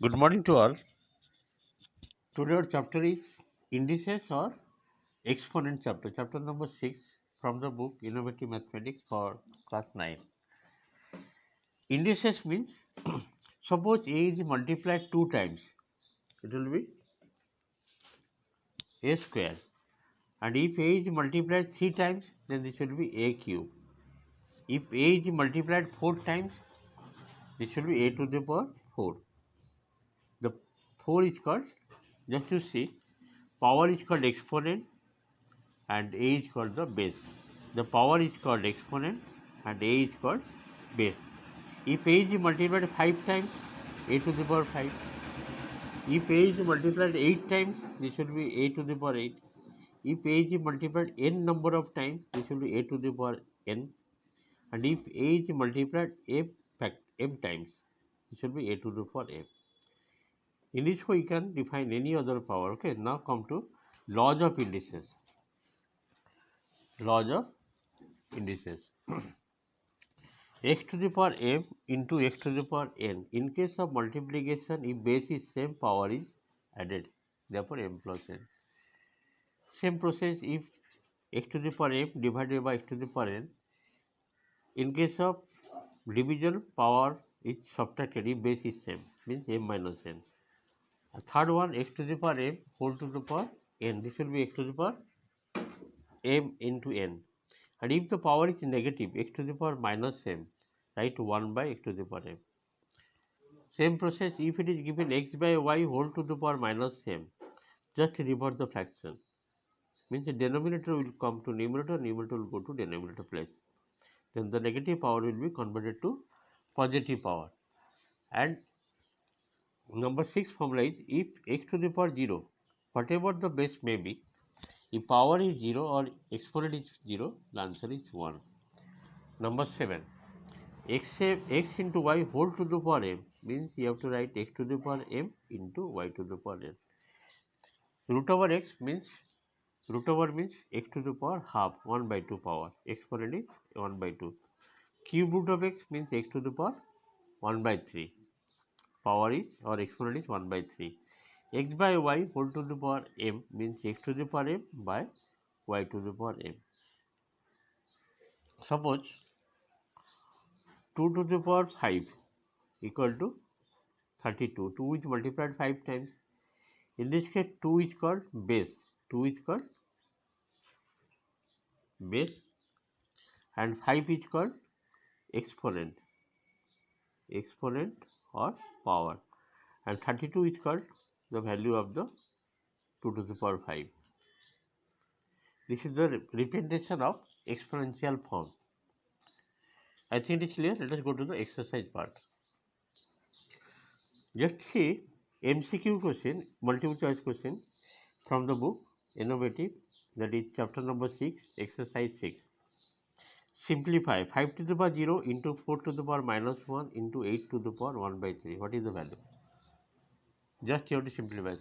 Good morning to all. Today our chapter is indices or exponent chapter number 6 from the book Innovative Mathematics for class 9. Indices means suppose a is multiplied 2 times, it will be a square, and if a is multiplied 3 times, then this will be a cube. If a is multiplied 4 times, this will be a to the power 4. The 4 is called, just to see, power is called exponent and a is called the base. The power is called exponent and a is called base. If a is multiplied 5 times, a to the power 5. If a is multiplied 8 times, this will be a to the power 8. If a is multiplied n number of times, this will be a to the power n. And if a is multiplied m times, this will be a to the power m. In this way, you can define any other power. Okay, now come to laws of indices. Laws of indices. X to the power m into x to the power n. In case of multiplication, if base is same, power is added. Therefore, m plus n. Same process if x to the power m divided by x to the power n. In case of division, power is subtracted if base is same, means m minus n. A third one, x to the power m whole to the power n. This will be x to the power m into n. And if the power is negative, x to the power minus m, write 1 by x to the power m. Same process if it is given x by y whole to the power minus m, just revert the fraction. Means the denominator will come to numerator, numerator will go to denominator place. Then the negative power will be converted to positive power. And number 6 formula is if x to the power 0, whatever the base may be, if power is 0 or exponent is 0, the answer is 1. Number 7. X into y whole to the power m means you have to write x to the power m into y to the power n. Root over x means x to the power half, 1 by 2 power. Exponent is 1 by 2. Cube root of x means x to the power 1 by 3. Power is or exponent is 1 by 3. X by y whole to the power m means x to the power m by y to the power m. Suppose 2 to the power 5 equal to 32. 2 is multiplied 5 times. In this case, 2 is called base. 2 is called base and 5 is called exponent or power, and 32 is called the value of the 2 to the power 5. This is the representation of exponential form. I think it is clear. Let us go to the exercise part. Just see MCQ question, multiple choice question from the book Innovative, that is chapter number 6, exercise 6. Simplify 5 to the power 0 into 4 to the power minus 1 into 8 to the power 1 by 3. What is the value? Just you have to simplify.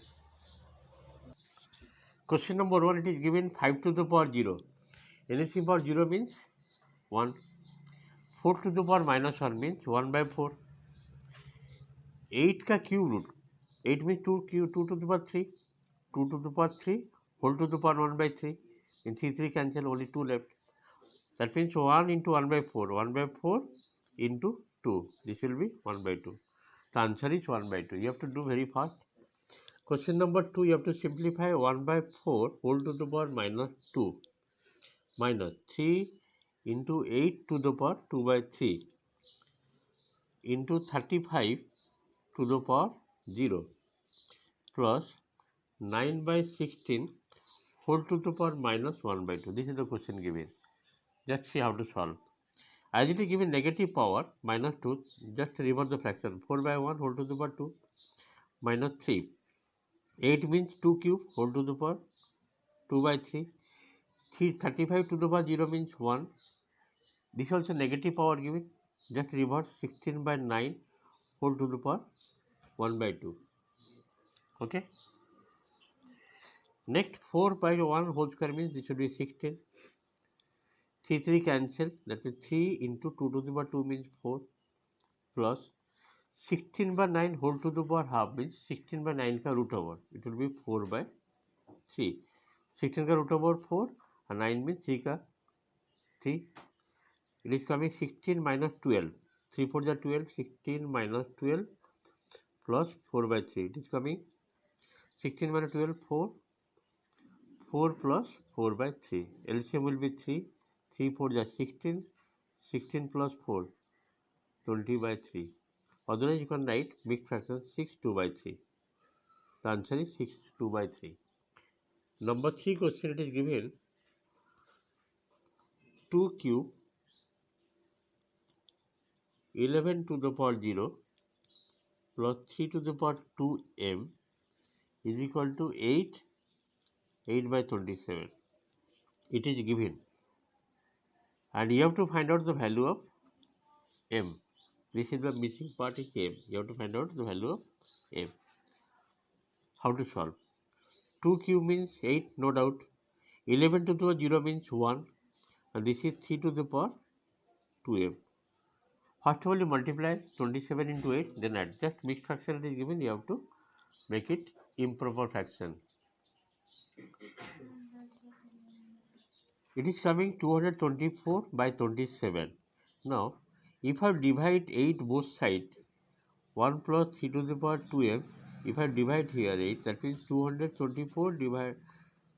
Question number 1, it is given 5 to the power 0. Anything power 0 means 1. 4 to the power minus 1 means 1 by 4. 8 का cube root. 8 means 2 to the power 3. 2 to the power 3 whole to the power 1 by 3. In 3 cancel, only 2 left. That means 1 into 1 by 4. 1 by 4 into 2. This will be 1 by 2. The answer is 1 by 2. You have to do very fast. Question number 2, you have to simplify 1 by 4 whole to the power minus 2 minus 3 into 8 to the power 2 by 3 into 35 to the power 0 plus 9 by 16 whole to the power minus 1 by 2. This is the question given. Just see how to solve. As it is given negative power minus 2, just reverse the fraction. 4 by 1 whole to the power 2 minus 3. 8 means 2 cube whole to the power 2 by 3. 35 to the power 0 means 1. This is also negative power given. Just reverse 16 by 9 whole to the power 1 by 2. Okay. Next 4 by 1 whole square means this should be 16. 3 cancel. That means 3 into 2 to the power 2 means 4 plus 16 by 9 whole to the power half means 16 by 9 ka root over. It will be 4 by 3. 16 ka root over 4 and 9 means 3 ka 3. It is coming 16 minus 12. 3 4 is 12. 16 minus 12 plus 4 by 3. It is coming 16 minus 12 4. 4 plus 4 by 3. LCM will be 3. 3 4 is 16. 16 plus 4 20 by 3. Otherwise you can write mixed fraction 6 2 by 3. The answer is 6 2 by 3. Number 3 question, it is given 2 cube 11 to the power 0 plus 3 to the power 2m is equal to 8 by 27. It is given and you have to find out the value of m. This is the missing part is m. You have to find out the value of m. How to solve? 2 cube means 8, no doubt. 11 to the power 0 means 1 and this is 3 to the power 2m. First of all you multiply 27 into 8, then adjust mixed fraction is given, you have to make it improper fraction. It is coming 224 by 27. Now if I divide 8 both sides, 1 plus 3 to the power 2m, if I divide here 8, that means 224 divided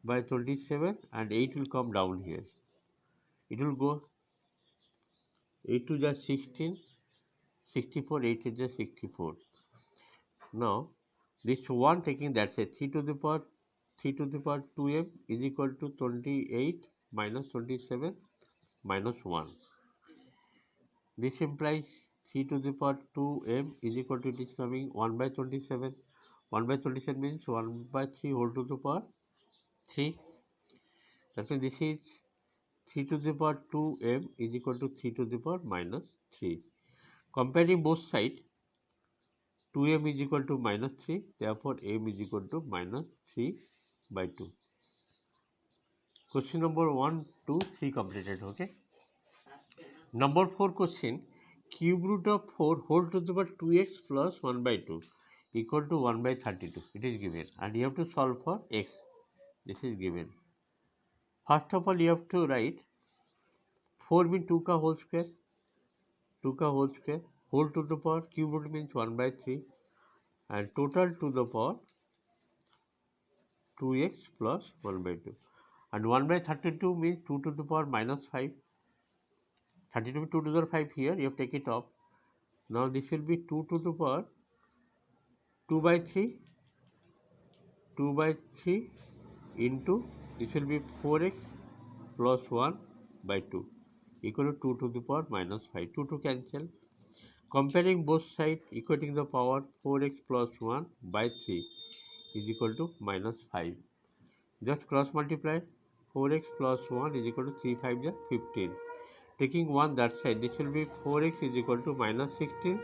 by 27 and 8 will come down here. It will go 8 to the 16, 64, 8 is the 64. Now this 1 taking, that's a 3 to the power 2m is equal to 28 minus 27 minus 1. This implies 3 to the power 2m is equal to, it is coming 1 by 27. 1 by 27 means 1 by 3 whole to the power 3. That means this is 3 to the power 2m is equal to 3 to the power minus 3. Comparing both sides, 2m is equal to minus 3, therefore m is equal to minus 3 by 2. Question number 1, 2, 3 completed. Okay. Number 4 question, cube root of 4 whole to the power 2x plus 1 by 2 equal to 1 by 32. It is given and you have to solve for x. This is given. First of all you have to write 4 means 2 ka whole square. 2 ka whole square. Whole to the power cube root means 1 by 3 and total to the power 2x plus 1 by 2. And 1 by 32 means 2 to the power minus 5. 32 2 to the power 5 here, you have to take it off. Now this will be 2 to the power 2 by 3 into, this will be 4x plus 1 by 2 equal to 2 to the power minus 5. 2 to cancel. Comparing both sides, equating the power 4x plus 1 by 3 is equal to minus 5. Just cross multiply. 4x plus 1 is equal to 3 5 is 15. Taking 1 that side, this will be 4x is equal to minus 16.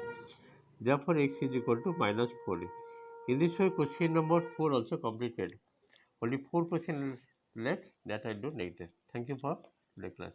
Therefore x is equal to minus 4. In this way question number 4 also completed. Only 4 questions left that I do later. Thank you for the class.